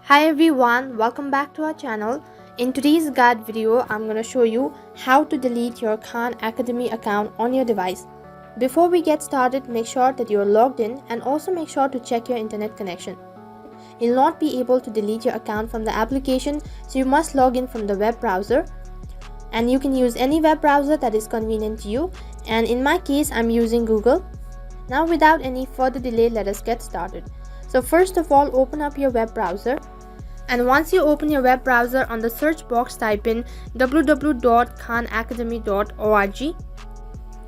Hi everyone, welcome back to our channel. In today's guide video, I'm going to show you how to delete your Khan Academy account on your device. Before we get started, make sure that you're logged in and also make sure to check your internet connection. You'll not be able to delete your account from the application, so you must log in from the web browser. And you can use any web browser that is convenient to you. And in my case, I'm using Google. Now without any further delay, let us get started. So first of all, open up your web browser. And once you open your web browser, on the search box type in www.khanacademy.org.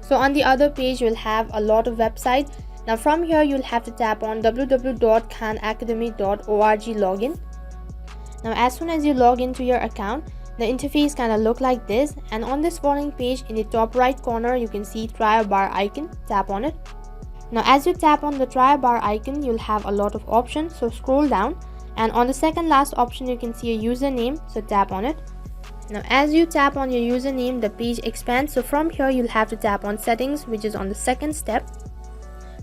So on the other page you'll have a lot of websites. Now from here you'll have to tap on www.khanacademy.org login. Now as soon as you log into your account, the interface kind of look like this, and on this following page in the top right corner you can see try bar icon. Tap on it. Now as you tap on the try bar icon, you'll have a lot of options, so scroll down. And on the second last option you can see a username, so tap on it. Now as you tap on your username, the page expands, so from here you'll have to tap on settings, which is on the second step.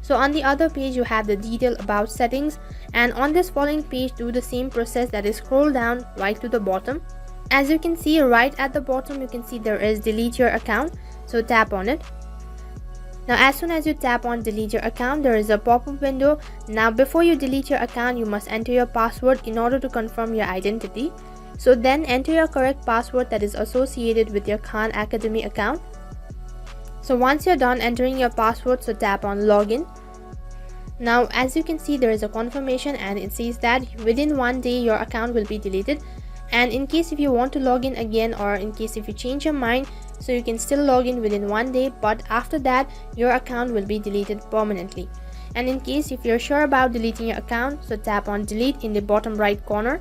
So on the other page you have the detail about settings, and on this following page do the same process, that is scroll down right to the bottom. As you can see right at the bottom you can see there is delete your account, so tap on it. Now as soon as you tap on delete your account, there is a pop-up window. Now before you delete your account, you must enter your password in order to confirm your identity. So then enter your correct password that is associated with your Khan Academy account. So once you're done entering your password, so tap on login. Now as you can see there is a confirmation and it says that within 1 day your account will be deleted. And in case if you want to log in again, or in case if you change your mind, so you can still log in within 1 day, but after that your account will be deleted permanently. And in case if you're sure about deleting your account, so tap on delete in the bottom right corner.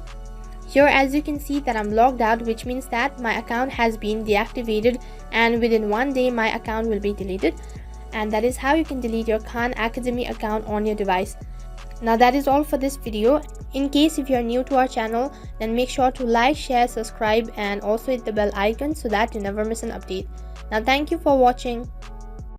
Here as you can see that I'm logged out, which means that my account has been deactivated and within 1 day my account will be deleted. And that is how you can delete your Khan Academy account on your device. Now that is all for this video. In case if you are new to our channel, then make sure to like, share, subscribe and also hit the bell icon so that you never miss an update. Now thank you for watching.